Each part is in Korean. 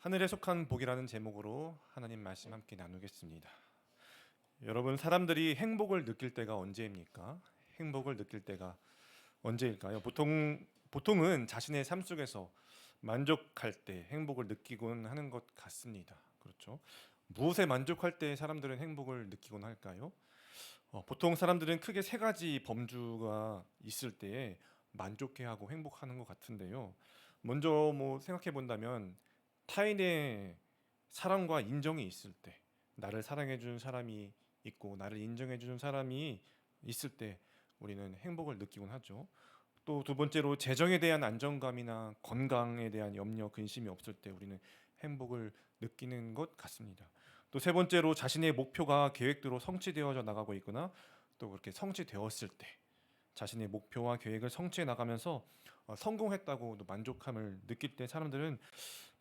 하늘에 속한 복이라는 제목으로 하나님 말씀 함께 나누겠습니다. 여러분, 사람들이 행복을 느낄 때가 언제입니까? 행복을 느낄 때가 언제일까요? 보통은 자신의 삶 속에서 만족할 때 행복을 느끼곤 하는 것 같습니다. 그렇죠? 무엇에 만족할 때 사람들은 행복을 느끼곤 할까요? 보통 사람들은 크게 세 가지 범주가 있을 때에 만족해하고 행복하는 것 같은데요. 먼저 생각해 본다면 타인의 사랑과 인정이 있을 때, 나를 사랑해 주는 사람이 있고 나를 인정해 주는 사람이 있을 때 우리는 행복을 느끼곤 하죠. 또 두 번째로 재정에 대한 안정감이나 건강에 대한 염려, 근심이 없을 때 우리는 행복을 느끼는 것 같습니다. 또 세 번째로 자신의 목표가 계획대로 성취되어져 나가고 있거나 또 그렇게 성취되었을 때 자신의 목표와 계획을 성취해 나가면서 성공했다고 또 만족함을 느낄 때 사람들은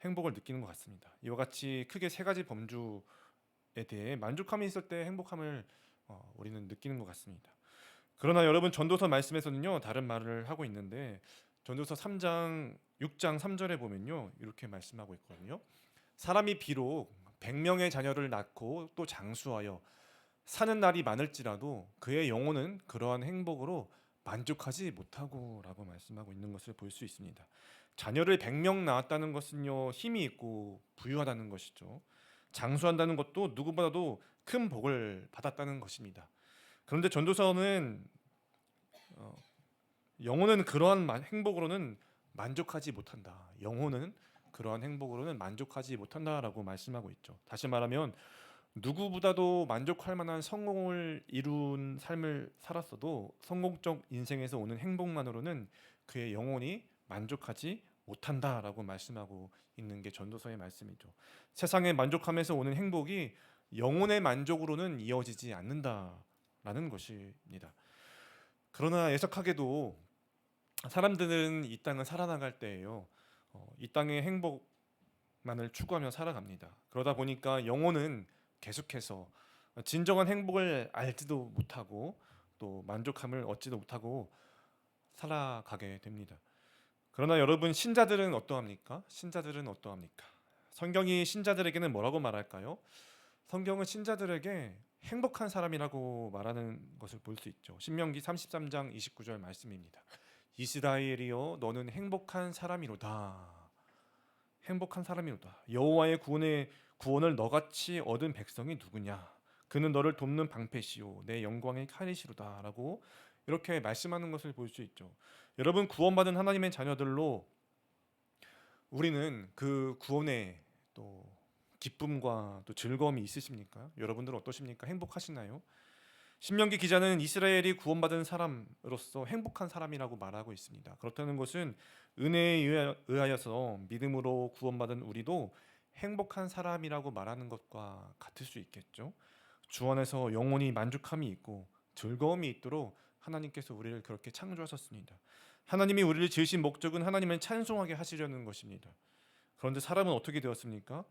행복을 느끼는 것 같습니다. 이와 같이 크게 세 가지 범주에 대해 만족함이 있을 때 행복함을 우리는 느끼는 것 같습니다. 그러나 여러분, 전도서 말씀에서는요 다른 말을 하고 있는데, 전도서 3장 6장 3절에 보면요 이렇게 말씀하고 있거든요. 사람이 비록 100명의 자녀를 낳고 또 장수하여 사는 날이 많을지라도 그의 영혼은 그러한 행복으로 만족하지 못하고 라고 말씀하고 있는 것을 볼 수 있습니다. 자녀를 100명 낳았다는 것은요 힘이 있고 부유하다는 것이죠. 장수한다는 것도 누구보다도 큰 복을 받았다는 것입니다. 그런데 전도서는 영혼은 그러한 행복으로는 만족하지 못한다. 영혼은 그러한 행복으로는 만족하지 못한다라고 말씀하고 있죠. 다시 말하면 누구보다도 만족할 만한 성공을 이룬 삶을 살았어도 성공적 인생에서 오는 행복만으로는 그의 영혼이 만족하지 못한다라고 말씀하고 있는 게 전도서의 말씀이죠. 세상의 만족함에서 오는 행복이 영혼의 만족으로는 이어지지 않는다라는 것입니다. 그러나 애석하게도 사람들은 이 땅을 살아나갈 때에요, 이 땅의 행복만을 추구하며 살아갑니다. 그러다 보니까 영혼은 계속해서 진정한 행복을 알지도 못하고 또 만족함을 얻지도 못하고 살아가게 됩니다. 그러나 여러분, 신자들은 어떠합니까? 신자들은 어떠합니까? 성경이 신자들에게는 뭐라고 말할까요? 성경은 신자들에게 행복한 사람이라고 말하는 것을 볼 수 있죠. 신명기 33장 29절 말씀입니다. 이스라엘이여 너는 행복한 사람이로다. 행복한 사람이로다. 여호와의 구원을 너같이 얻은 백성이 누구냐? 그는 너를 돕는 방패시요 내 영광의 칼이시로다라고 이렇게 말씀하는 것을 볼 수 있죠. 여러분, 구원받은 하나님의 자녀들로 우리는 그 구원의 또 기쁨과 또 즐거움이 있으십니까? 여러분들은 어떠십니까? 행복하시나요? 신명기 기자는 이스라엘이 구원받은 사람으로서 행복한 사람이라고 말하고 있습니다. 그렇다는 것은 은혜에 의하여서 믿음으로 구원받은 우리도 행복한 사람이라고 말하는 것과 같을 수 있겠죠. 주 안에서 영혼이 만족함이 있고 즐거움이 있도록 하나님께서 우리를 그렇게 창조하셨습니다. 하나님이 우리를 지으신 목적은 하나님을 찬송하게 하시려는 것입니다. 그런데 사람은 어떻게 되었습니까?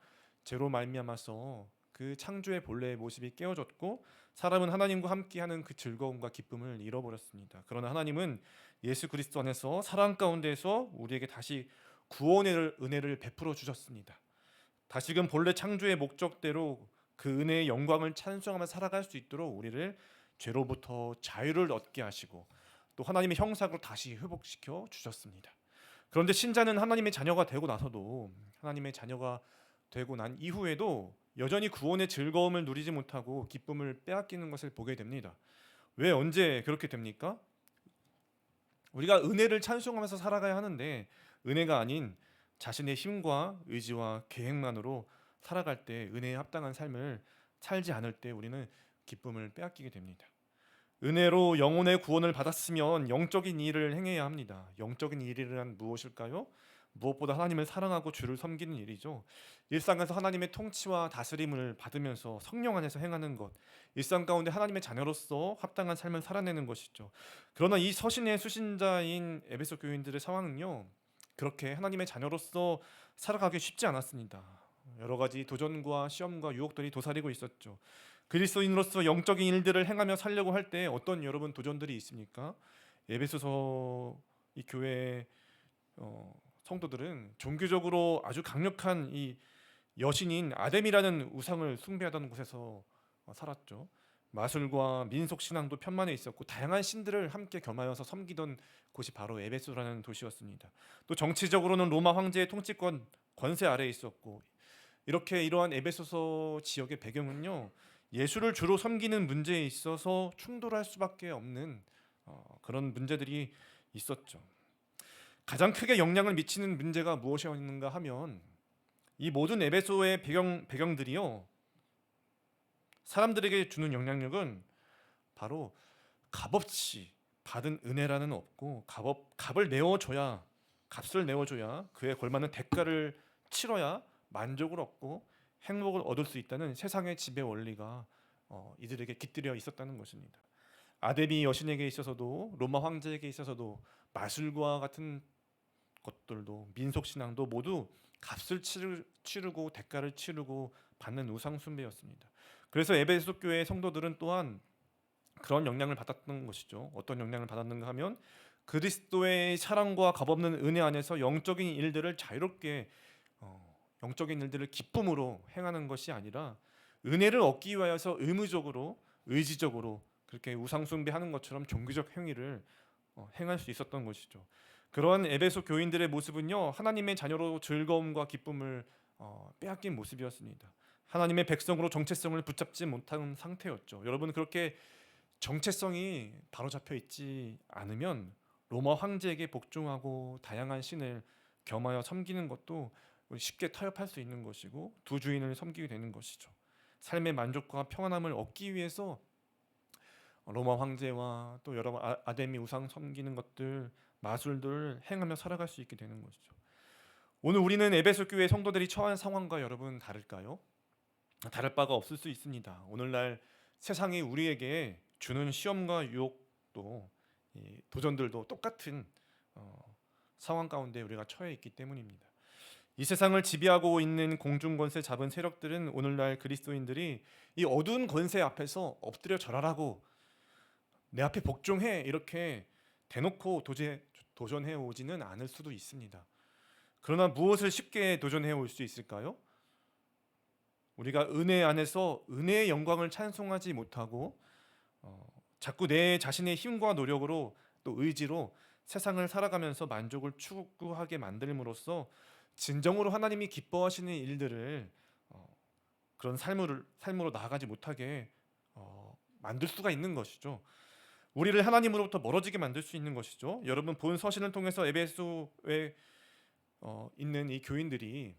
죄로 말미암아서 그 창조의 본래의 모습이 깨어졌고 사람은 하나님과 함께하는 그 즐거움과 기쁨을 잃어버렸습니다. 그러나 하나님은 예수 그리스도 안에서 사랑 가운데서 우리에게 다시 구원의 은혜를 베풀어 주셨습니다. 다시금 본래 창조의 목적대로 그 은혜의 영광을 찬송하며 살아갈 수 있도록 우리를 죄로부터 자유를 얻게 하시고 또 하나님의 형상으로 다시 회복시켜 주셨습니다. 그런데 신자는 하나님의 자녀가 되고 나서도, 하나님의 자녀가 되고 난 이후에도 여전히 구원의 즐거움을 누리지 못하고 기쁨을 빼앗기는 것을 보게 됩니다. 왜, 언제 그렇게 됩니까? 우리가 은혜를 찬송하면서 살아가야 하는데 은혜가 아닌 자신의 힘과 의지와 계획만으로 살아갈 때, 은혜에 합당한 삶을 살지 않을 때 우리는 기쁨을 빼앗기게 됩니다. 은혜로 영혼의 구원을 받았으면 영적인 일을 행해야 합니다. 영적인 일이란 무엇일까요? 무엇보다 하나님을 사랑하고 주를 섬기는 일이죠. 일상에서 하나님의 통치와 다스림을 받으면서 성령 안에서 행하는 것, 일상 가운데 하나님의 자녀로서 합당한 삶을 살아내는 것이죠. 그러나 이 서신의 수신자인 에베소 교인들의 상황은요, 그렇게 하나님의 자녀로서 살아가기 쉽지 않았습니다. 여러 가지 도전과 시험과 유혹들이 도사리고 있었죠. 그리스도인으로서 영적인 일들을 행하며 살려고 할 때 어떤 여러분 도전들이 있습니까? 에베소서 이 교회 성도들은 종교적으로 아주 강력한 이 여신인 아뎀이라는 우상을 숭배하던 곳에서 살았죠. 마술과 민속 신앙도 편만에 있었고 다양한 신들을 함께 겸하여서 섬기던 곳이 바로 에베소라는 도시였습니다. 또 정치적으로는 로마 황제의 통치권 권세 아래에 있었고 이렇게 이러한 에베소서 지역의 배경은요 예수를 주로 섬기는 문제에 있어서 충돌할 수밖에 없는 그런 문제들이 있었죠. 가장 크게 영향을 미치는 문제가 무엇이었는가 하면 이 모든 에베소의 배경들이요 사람들에게 주는 영향력은 바로 값없이 받은 은혜라는 없고 값을 내어줘야 값을 내어줘야 그에 걸맞는 대가를 치러야 만족을 얻고 행복을 얻을 수 있다는 세상의 지배 원리가 이들에게 깃들여 있었다는 것입니다. 아데미 여신에게 있어서도 로마 황제에게 있어서도 마술과 같은 것들도 민속 신앙도 모두 값을 치르고 대가를 치르고 받는 우상 숭배였습니다. 그래서 에베소 교회 성도들은 또한 그런 영향을 받았던 것이죠. 어떤 영향을 받았는가 하면 그리스도의 사랑과 값없는 은혜 안에서 영적인 일들을 자유롭게 영적인 일들을 기쁨으로 행하는 것이 아니라 은혜를 얻기 위하여서 의무적으로 의지적으로 그렇게 우상 숭배하는 것처럼 종교적 행위를 행할 수 있었던 것이죠. 그러한 에베소 교인들의 모습은요 하나님의 자녀로 즐거움과 기쁨을 빼앗긴 모습이었습니다. 하나님의 백성으로 정체성을 붙잡지 못한 상태였죠. 여러분 그렇게 정체성이 바로잡혀 있지 않으면 로마 황제에게 복종하고 다양한 신을 겸하여 섬기는 것도 쉽게 타협할 수 있는 것이고 두 주인을 섬기게 되는 것이죠. 삶의 만족과 평안함을 얻기 위해서 로마 황제와 또 여러 아데미 우상 섬기는 것들 마술들 행하며 살아갈 수 있게 되는 것이죠. 오늘 우리는 에베소 교회 성도들이 처한 상황과 여러분 다를까요? 다를 바가 없을 수 있습니다. 오늘날 세상이 우리에게 주는 시험과 유혹도 도전들도 똑같은 상황 가운데 우리가 처해 있기 때문입니다. 이 세상을 지배하고 있는 공중 권세 잡은 세력들은 오늘날 그리스도인들이 이 어두운 권세 앞에서 엎드려 절하라고 내 앞에 복종해 이렇게 대놓고 도전해 오지는 않을 수도 있습니다. 그러나 무엇을 쉽게 도전해 올 수 있을까요? 우리가 은혜 안에서 은혜의 영광을 찬송하지 못하고 자꾸 내 자신의 힘과 노력으로 또 의지로 세상을 살아가면서 만족을 추구하게 만들므로써 진정으로 하나님이 기뻐하시는 일들을 그런 삶으로 나아가지 못하게 만들 수가 있는 것이죠. 우리를 하나님으로부터 멀어지게 만들 수 있는 것이죠. 여러분 본 서신을 통해서 에베소에 있는 이 교인들이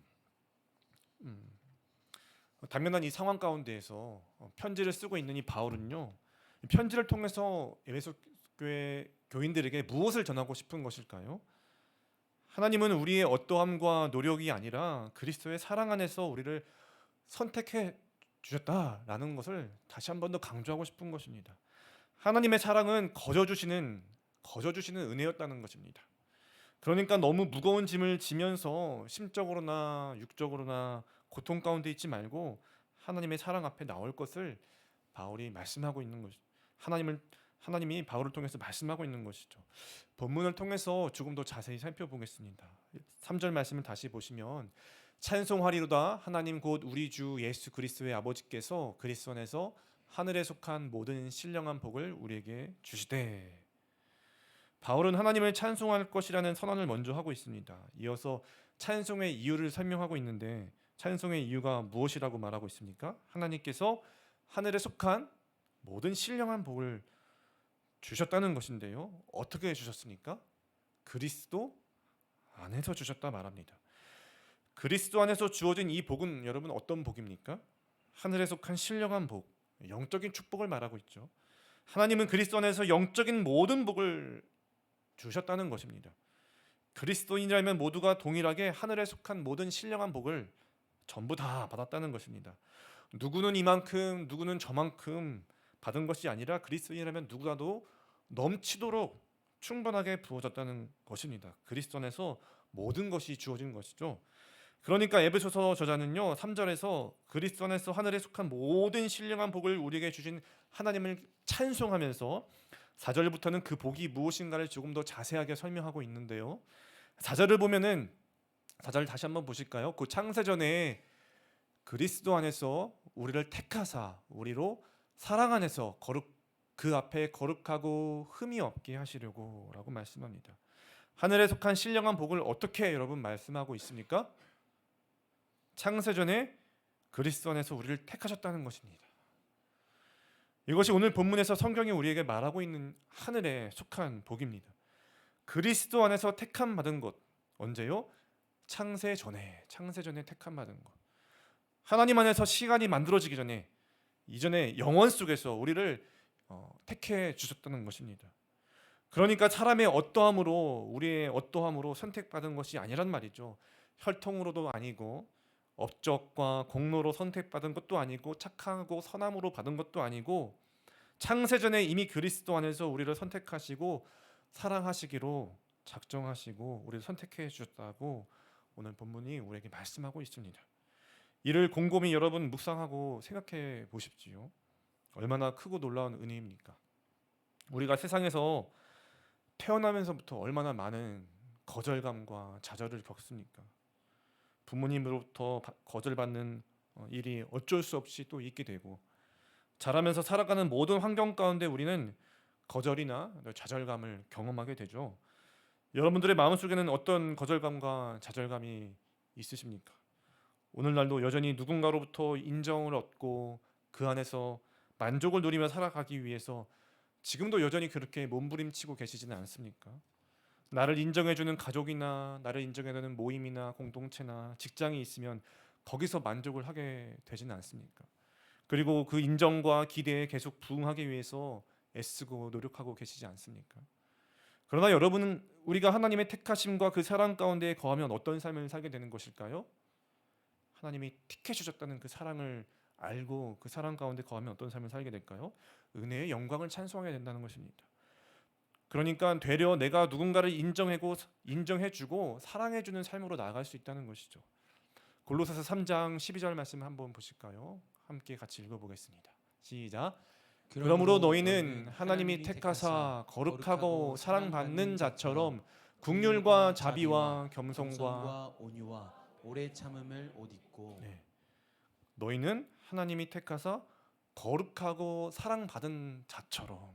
당면한 이 상황 가운데에서 편지를 쓰고 있는 이 바울은요. 이 편지를 통해서 에베소 교회 교인들에게 무엇을 전하고 싶은 것일까요? 하나님은 우리의 어떠함과 노력이 아니라 그리스도의 사랑 안에서 우리를 선택해 주셨다라는 것을 다시 한 번 더 강조하고 싶은 것입니다. 하나님의 사랑은 거저 주시는 은혜였다는 것입니다. 그러니까 너무 무거운 짐을 지면서 심적으로나 육적으로나 고통 가운데 있지 말고 하나님의 사랑 앞에 나올 것을 바울이 말씀하고 있는 것이죠. 하나님이 바울을 통해서 말씀하고 있는 것이죠. 본문을 통해서 조금 더 자세히 살펴보겠습니다. 3절 말씀을 다시 보시면 찬송하리로다 하나님 곧 우리 주 예수 그리스도의 아버지께서 그리스도 안에서 하늘에 속한 모든 신령한 복을 우리에게 주시되. 바울은 하나님을 찬송할 것이라는 선언을 먼저 하고 있습니다. 이어서 찬송의 이유를 설명하고 있는데 찬송의 이유가 무엇이라고 말하고 있습니까? 하나님께서 하늘에 속한 모든 신령한 복을 주셨다는 것인데요. 어떻게 주셨습니까? 그리스도 안에서 주셨다 말합니다. 그리스도 안에서 주어진 이 복은 여러분 어떤 복입니까? 하늘에 속한 신령한 복, 영적인 축복을 말하고 있죠. 하나님은 그리스도 안에서 영적인 모든 복을 주셨다는 것입니다. 그리스도인이라면 모두가 동일하게 하늘에 속한 모든 신령한 복을 전부 다 받았다는 것입니다. 누구는 이만큼, 누구는 저만큼 받은 것이 아니라 그리스도인이라면 누구라도 넘치도록 충분하게 부어졌다는 것입니다. 그리스도 안에서 모든 것이 주어진 것이죠. 그러니까 에베소서 저자는요 3절에서 그리스도 안에서 하늘에 속한 모든 신령한 복을 우리에게 주신 하나님을 찬송하면서 4절부터는 그 복이 무엇인가를 조금 더 자세하게 설명하고 있는데요. 4절을 보면은 4절 다시 한번 보실까요? 그 창세전에 그리스도 안에서 우리를 택하사 우리로 사랑 안에서 그 앞에 거룩하고 흠이 없게 하시려고라고 말씀합니다. 하늘에 속한 신령한 복을 어떻게 여러분 말씀하고 있습니까? 창세전에 그리스도 안에서 우리를 택하셨다는 것입니다. 이것이 오늘 본문에서 성경이 우리에게 말하고 있는 하늘에 속한 복입니다. 그리스도 안에서 택함 받은 것 언제요? 창세전에 택함 받은 것. 하나님 안에서 시간이 만들어지기 전에 이전에 영원 속에서 우리를 택해 주셨다는 것입니다. 그러니까 사람의 어떠함으로 우리의 어떠함으로 선택받은 것이 아니란 말이죠. 혈통으로도 아니고 업적과 공로로 선택받은 것도 아니고 착하고 선함으로 받은 것도 아니고 창세전에 이미 그리스도 안에서 우리를 선택하시고 사랑하시기로 작정하시고 우리를 선택해 주셨다고 오늘 본문이 우리에게 말씀하고 있습니다. 이를 곰곰이 여러분 묵상하고 생각해 보십시오. 얼마나 크고 놀라운 은혜입니까? 우리가 세상에서 태어나면서부터 얼마나 많은 거절감과 좌절을 겪습니까? 부모님으로부터 거절받는 일이 어쩔 수 없이 또 있게 되고 자라면서 살아가는 모든 환경 가운데 우리는 거절이나 좌절감을 경험하게 되죠. 여러분들의 마음속에는 어떤 거절감과 좌절감이 있으십니까? 오늘날도 여전히 누군가로부터 인정을 얻고 그 안에서 만족을 누리며 살아가기 위해서 지금도 여전히 그렇게 몸부림치고 계시지는 않습니까? 나를 인정해주는 가족이나 나를 인정해주는 모임이나 공동체나 직장이 있으면 거기서 만족을 하게 되지는 않습니까? 그리고 그 인정과 기대에 계속 부응하기 위해서 애쓰고 노력하고 계시지 않습니까? 그러나 여러분은 우리가 하나님의 택하심과 그 사랑 가운데 거하면 어떤 삶을 살게 되는 것일까요? 하나님이 택해 주셨다는 그 사랑을 알고 그 사랑 가운데 거하면 어떤 삶을 살게 될까요? 은혜의 영광을 찬송하게 된다는 것입니다. 그러니까 되려 내가 누군가를 인정해주고 사랑해주는 삶으로 나아갈 수 있다는 것이죠. 골로새서 3장 12절 말씀 한번 보실까요? 함께 같이 읽어보겠습니다. 시작. 그러므로 너희는 하나님이 택하사 거룩하고 사랑받는 자처럼 긍휼과 자비와 겸손과 온유와 오래 참음을 옷 입고. 네. 너희는 하나님이 택하사 거룩하고 사랑받은 자처럼.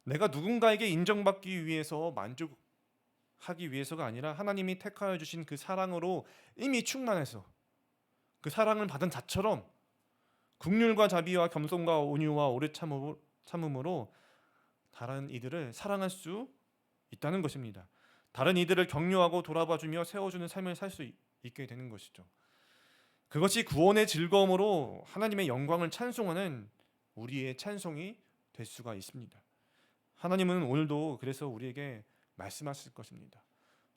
내가 누군가에게 인정받기 위해서 만족하기 위해서가 아니라 하나님이 택하여 주신 그 사랑으로 이미 충만해서 그 사랑을 받은 자처럼 긍휼과 자비와 겸손과 온유와 오래 참음으로 다른 이들을 사랑할 수 있다는 것입니다. 다른 이들을 격려하고 돌아봐주며 세워주는 삶을 살 수 있게 되는 것이죠. 그것이 구원의 즐거움으로 하나님의 영광을 찬송하는 우리의 찬송이 될 수가 있습니다. 하나님은 오늘도 그래서 우리에게 말씀하실 것입니다.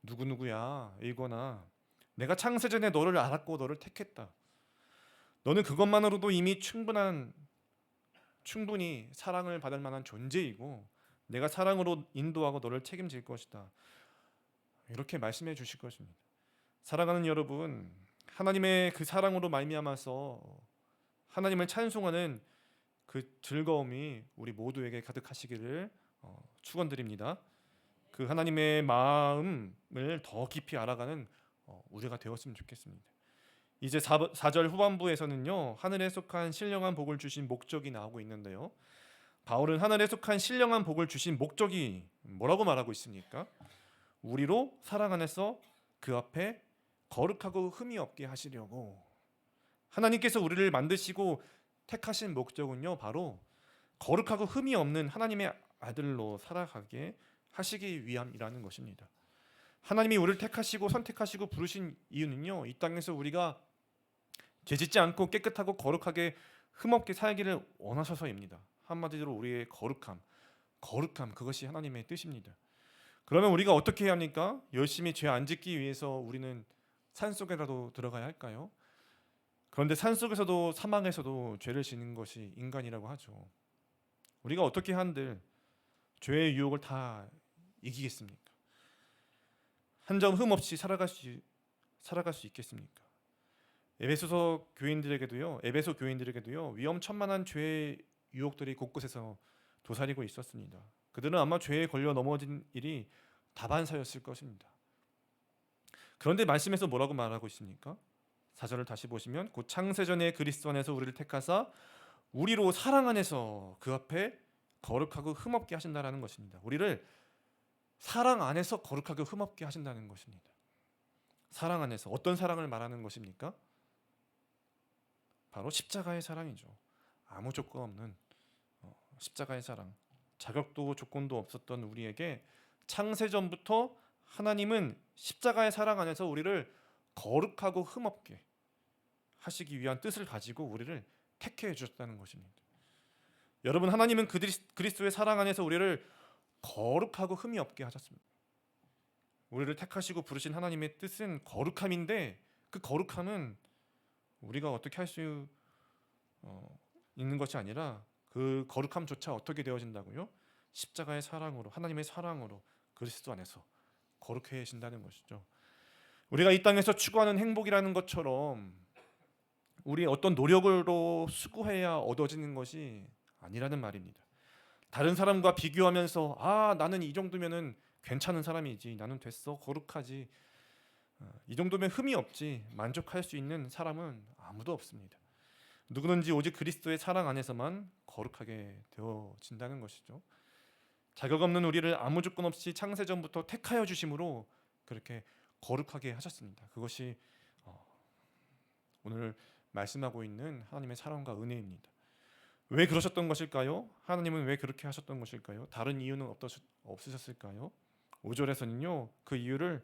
누구누구야 일거나 내가 창세전에 너를 알았고 너를 택했다. 너는 그것만으로도 이미 충분히 사랑을 받을 만한 존재이고 내가 사랑으로 인도하고 너를 책임질 것이다. 이렇게 말씀해 주실 것입니다. 사랑하는 여러분, 하나님의 그 사랑으로 말미암아서 하나님을 찬송하는 그 즐거움이 우리 모두에게 가득하시기를 축원드립니다. 그 하나님의 마음을 더 깊이 알아가는 우리가 되었으면 좋겠습니다. 이제 4절 후반부에서는요, 하늘에 속한 신령한 복을 주신 목적이 나오고 있는데요, 바울은 하늘에 속한 신령한 복을 주신 목적이 뭐라고 말하고 있습니까? 우리로 사랑 안에서 그 앞에 거룩하고 흠이 없게 하시려고. 하나님께서 우리를 만드시고 택하신 목적은요, 바로 거룩하고 흠이 없는 하나님의 아들로 살아가게 하시기 위함이라는 것입니다. 하나님이 우리를 택하시고 선택하시고 부르신 이유는요, 이 땅에서 우리가 죄짓지 않고 깨끗하고 거룩하게 흠없게 살기를 원하셔서입니다. 한마디로 우리의 거룩함 그것이 하나님의 뜻입니다. 그러면 우리가 어떻게 해야 합니까? 열심히 죄 안 짓기 위해서 우리는 산속에라도 들어가야 할까요? 그런데 산속에서도 사망에서도 죄를 지는 것이 인간이라고 하죠. 우리가 어떻게 한들 죄의 유혹을 다 이기겠습니까? 한 점 흠 없이 살아갈 수 있겠습니까? 에베소 교인들에게도요 위험천만한 죄의 유혹들이 곳곳에서 도사리고 있었습니다. 그들은 아마 죄에 걸려 넘어진 일이 다반사였을 것입니다. 그런데 말씀에서 뭐라고 말하고 있습니까? 4절을 다시 보시면 곧 창세전에 그리스도 안에서 우리를 택하사 우리로 사랑 안에서 그 앞에 거룩하고 흠없게 하신다라는 것입니다. 우리를 사랑 안에서 거룩하고 흠없게 하신다는 것입니다. 사랑 안에서 어떤 사랑을 말하는 것입니까? 바로 십자가의 사랑이죠. 아무 조건 없는 십자가의 사랑. 자격도 조건도 없었던 우리에게 창세전부터 하나님은 십자가의 사랑 안에서 우리를 거룩하고 흠없게 하시기 위한 뜻을 가지고 우리를 택해 주셨다는 것입니다. 여러분, 하나님은 그리스도의 사랑 안에서 우리를 거룩하고 흠이 없게 하셨습니다. 우리를 택하시고 부르신 하나님의 뜻은 거룩함인데 그 거룩함은 우리가 어떻게 할 수 있는 것이 아니라 그 거룩함조차 어떻게 되어진다고요? 십자가의 사랑으로, 하나님의 사랑으로 그리스도 안에서 거룩해진다는 것이죠. 우리가 이 땅에서 추구하는 행복이라는 것처럼 우리의 어떤 노력으로 수고해야 얻어지는 것이 아니라는 말입니다. 다른 사람과 비교하면서 나는 이 정도면은 괜찮은 사람이지, 나는 됐어, 거룩하지, 이 정도면 흠이 없지, 만족할 수 있는 사람은 아무도 없습니다. 누구든지 오직 그리스도의 사랑 안에서만 거룩하게 되어진다는 것이죠. 자격 없는 우리를 아무 조건 없이 창세전부터 택하여 주심으로 그렇게 거룩하게 하셨습니다. 그것이 오늘 말씀하고 있는 하나님의 사랑과 은혜입니다. 왜 그러셨던 것일까요? 하나님은 왜 그렇게 하셨던 것일까요? 다른 이유는 없으셨을까요? 5절에서는요, 그 이유를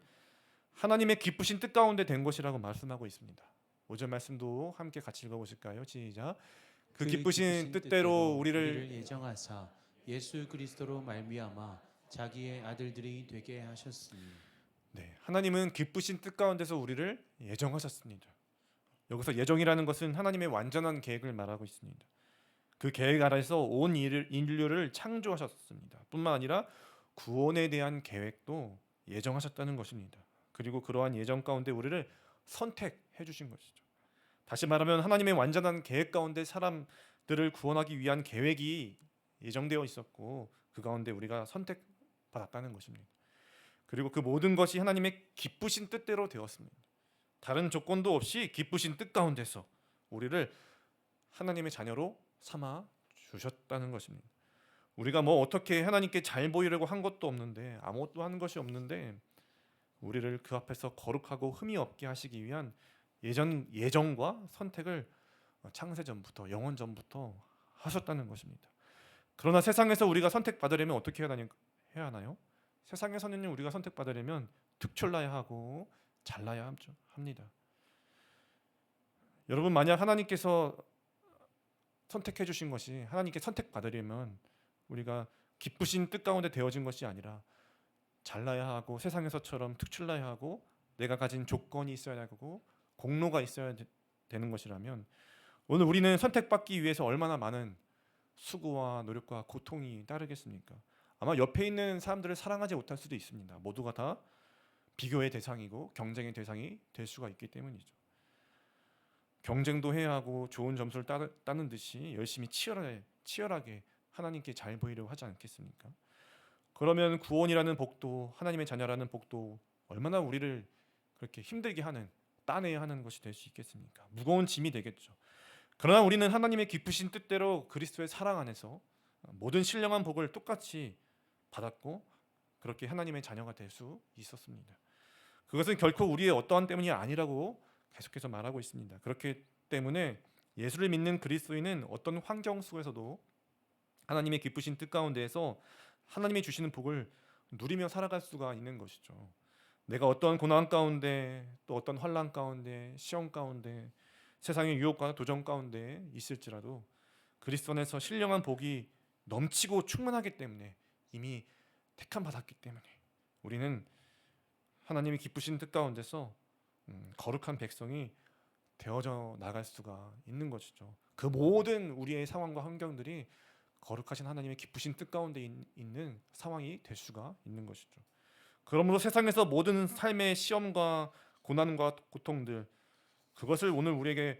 하나님의 기쁘신 뜻 가운데 된 것이라고 말씀하고 있습니다. 5절 말씀도 함께 같이 읽어보실까요? 시작. 그 기쁘신 뜻대로 우리를 예정하사 예수 그리스도로 말미암아 자기의 아들들이 되게 하셨으니. 네, 하나님은 기쁘신 뜻 가운데서 우리를 예정하셨습니다. 여기서 예정이라는 것은 하나님의 완전한 계획을 말하고 있습니다. 그 계획 아래서 온 인류를 창조하셨습니다. 뿐만 아니라 구원에 대한 계획도 예정하셨다는 것입니다. 그리고 그러한 예정 가운데 우리를 선택해 주신 것이죠. 다시 말하면 하나님의 완전한 계획 가운데 사람들을 구원하기 위한 계획이 예정되어 있었고 그 가운데 우리가 선택받았다는 것입니다. 그리고 그 모든 것이 하나님의 기쁘신 뜻대로 되었습니다. 다른 조건도 없이 기쁘신 뜻 가운데서 우리를 하나님의 자녀로 삼아 주셨다는 것입니다. 우리가 뭐 어떻게 하나님께 잘 보이려고 한 것도 없는데, 아무것도 하는 것이 없는데 우리를 그 앞에서 거룩하고 흠이 없게 하시기 위한 예정과 선택을 창세전부터, 영원전부터 하셨다는 것입니다. 그러나 세상에서 우리가 선택받으려면 어떻게 해야 하나요? 세상에서는 우리가 선택받으려면 특출나야 하고 잘나야 합니다. 여러분, 만약 하나님께서 선택해 주신 것이 하나님께 선택받으려면 우리가 기쁘신 뜻 가운데 되어진 것이 아니라 잘나야 하고 세상에서처럼 특출나야 하고 내가 가진 조건이 있어야 하고 공로가 있어야 되는 것이라면 오늘 우리는 선택받기 위해서 얼마나 많은 수고와 노력과 고통이 따르겠습니까? 아마 옆에 있는 사람들을 사랑하지 못할 수도 있습니다. 모두가 다 비교의 대상이고 경쟁의 대상이 될 수가 있기 때문이죠. 경쟁도 해야 하고 좋은 점수를 따는 듯이 열심히 치열하게 하나님께 잘 보이려고 하지 않겠습니까? 그러면 구원이라는 복도, 하나님의 자녀라는 복도 얼마나 우리를 그렇게 힘들게 하는, 따내야 하는 것이 될 수 있겠습니까? 무거운 짐이 되겠죠. 그러나 우리는 하나님의 기쁘신 뜻대로 그리스도의 사랑 안에서 모든 신령한 복을 똑같이 받았고 그렇게 하나님의 자녀가 될 수 있었습니다. 그것은 결코 우리의 어떠한 때문이 아니라고 계속해서 말하고 있습니다. 그렇기 때문에 예수를 믿는 그리스도인은 어떤 환경 속에서도 하나님의 기쁘신 뜻 가운데에서 하나님이 주시는 복을 누리며 살아갈 수가 있는 것이죠. 내가 어떤 고난 가운데 또 어떤 환난 가운데 시험 가운데 세상의 유혹과 도전 가운데 있을지라도 그리스도 안에서 신령한 복이 넘치고 충만하기 때문에 이미 택함 받았기 때문에 우리는 하나님이 기쁘신 뜻 가운데서 거룩한 백성이 되어져 나갈 수가 있는 것이죠. 그 모든 우리의 상황과 환경들이 거룩하신 하나님의 기쁘신 뜻 가운데 있는 상황이 될 수가 있는 것이죠. 그러므로 세상에서 모든 삶의 시험과 고난과 고통들 그것을 오늘 우리에게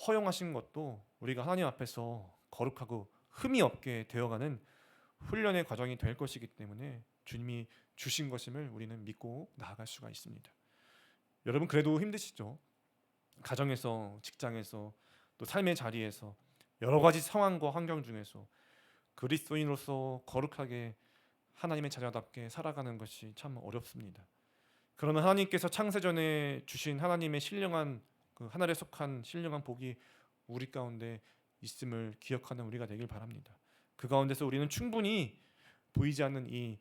허용하신 것도 우리가 하나님 앞에서 거룩하고 흠이 없게 되어가는 훈련의 과정이 될 것이기 때문에 주님이 주신 것임을 우리는 믿고 나아갈 수가 있습니다. 여러분, 그래도 힘드시죠? 가정에서, 직장에서, 또 삶의 자리에서 여러 가지 상황과 환경 중에서 그리스도인으로서 거룩하게 하나님의 자녀답게 살아가는 것이 참 어렵습니다. 그러나 하나님께서 창세전에 주신 하나님의 신령한 그 하늘에 속한 신령한 복이 우리 가운데 있음을 기억하는 우리가 되길 바랍니다. 그 가운데서 우리는 충분히 보이지 않는 이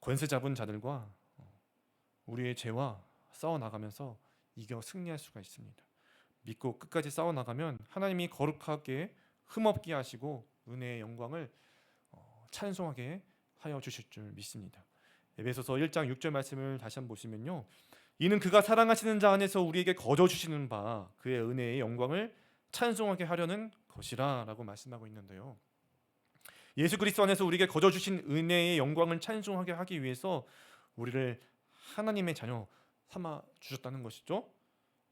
권세 잡은 자들과 우리의 죄와 싸워 나가면서 이겨 승리할 수가 있습니다. 믿고 끝까지 싸워 나가면 하나님이 거룩하게 흠없게 하시고 은혜의 영광을 찬송하게 하여 주실 줄 믿습니다. 에베소서 1장 6절 말씀을 다시 한번 보시면요, 이는 그가 사랑하시는 자 안에서 우리에게 거저 주시는 바 그의 은혜의 영광을 찬송하게 하려는 것이라 라고 말씀하고 있는데요, 예수 그리스도 안에서 우리에게 거저 주신 은혜의 영광을 찬송하게 하기 위해서 우리를 하나님의 자녀 삼아 주셨다는 것이죠.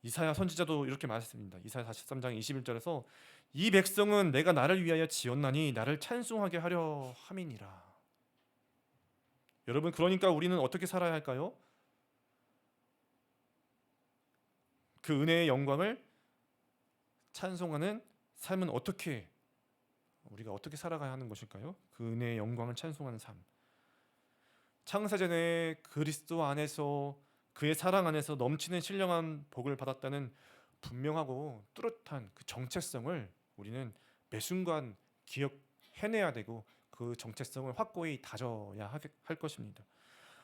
이사야 선지자도 이렇게 말했습니다. 이사야 43장 21절에서 이 백성은 내가 나를 위하여 지었나니 나를 찬송하게 하려 함이니라. 여러분, 그러니까 우리는 어떻게 살아야 할까요? 그 은혜의 영광을 찬송하는 삶은 우리가 어떻게 살아가야 하는 것일까요? 그 은혜의 영광을 찬송하는 삶. 창세전에 그리스도 안에서 그의 사랑 안에서 넘치는 신령한 복을 받았다는 분명하고 뚜렷한 그 정체성을 우리는 매 순간 기억해내야 되고 그 정체성을 확고히 다져야 할 것입니다.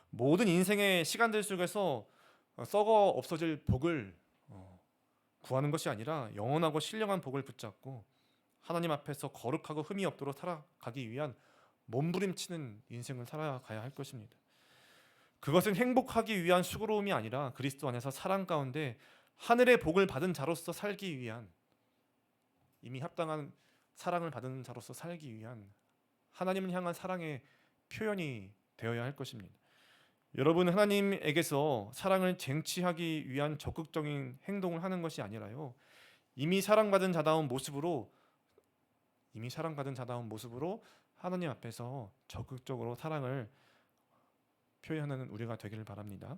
모든 인생의 시간들 속에서 썩어 없어질 복을 구하는 것이 아니라 영원하고 신령한 복을 붙잡고 하나님 앞에서 거룩하고 흠이 없도록 살아가기 위한 몸부림치는 인생을 살아가야 할 것입니다. 그것은 행복하기 위한 수고로움이 아니라 그리스도 안에서 사랑 가운데 하늘의 복을 받은 자로서 살기 위한, 이미 합당한 사랑을 받은 자로서 살기 위한 하나님을 향한 사랑의 표현이 되어야 할 것입니다. 여러분, 하나님에게서 사랑을 쟁취하기 위한 적극적인 행동을 하는 것이 아니라요, 이미 사랑받은 자다운 모습으로 하나님 앞에서 적극적으로 사랑을 표현하는 우리가 되기를 바랍니다.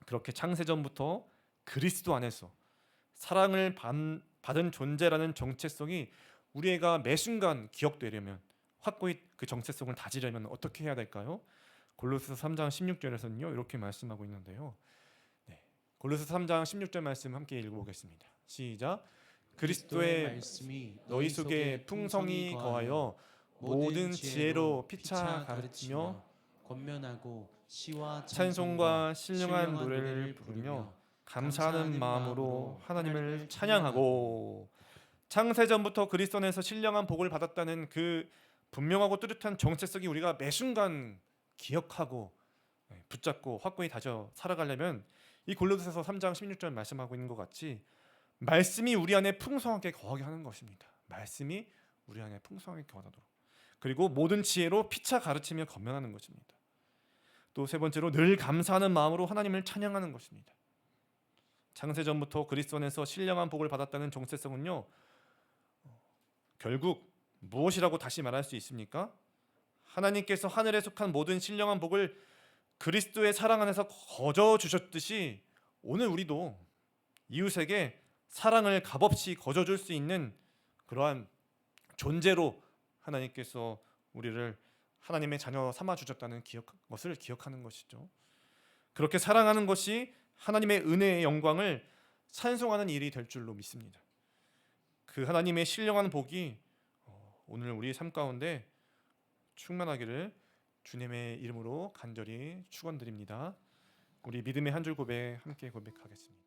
그렇게 창세전부터 그리스도 안에서 사랑을 받은 존재라는 정체성이 우리가 매 순간 기억되려면, 확고히 그 정체성을 다지려면 어떻게 해야 될까요? 골로새서 3장 16절에서는요 이렇게 말씀하고 있는데요, 골로새서 3장 16절 말씀 함께 읽어보겠습니다. 시작. 그리스도의 말씀이 너희 속에 풍성히 거하여 모든 지혜로 피차 가르치며 권면하고 시와 찬송과 신령한 노래를 부르며 감사하는 마음으로 하나님을 찬양하고. 창세전부터 그리스도 안에서 신령한 복을 받았다는 그 분명하고 뚜렷한 정체성이 우리가 매 순간 기억하고 붙잡고 확고히 다져 살아가려면 이 골로새서 3장 16절 말씀하고 있는 것 같이 말씀이 우리 안에 풍성하게 거하게 하는 것입니다. 말씀이 우리 안에 풍성하게 거하도록. 그리고 모든 지혜로 피차 가르치며 권면하는 것입니다. 또 세 번째로 늘 감사하는 마음으로 하나님을 찬양하는 것입니다. 창세전부터 그리스도 안에서 신령한 복을 받았다는 정체성은요, 결국 무엇이라고 다시 말할 수 있습니까? 하나님께서 하늘에 속한 모든 신령한 복을 그리스도의 사랑 안에서 거저 주셨듯이 오늘 우리도 이웃에게 사랑을 값없이 거저 줄 수 있는 그러한 존재로 하나님께서 우리를 하나님의 자녀 삼아 주셨다는 것을 기억하는 것이죠. 그렇게 사랑하는 것이 하나님의 은혜의 영광을 찬송하는 일이 될 줄로 믿습니다. 그 하나님의 신령한 복이 오늘 우리 삶 가운데 충만하기를 주님의 이름으로 간절히 축원드립니다. 우리 믿음의 한 줄 고백 함께 고백하겠습니다.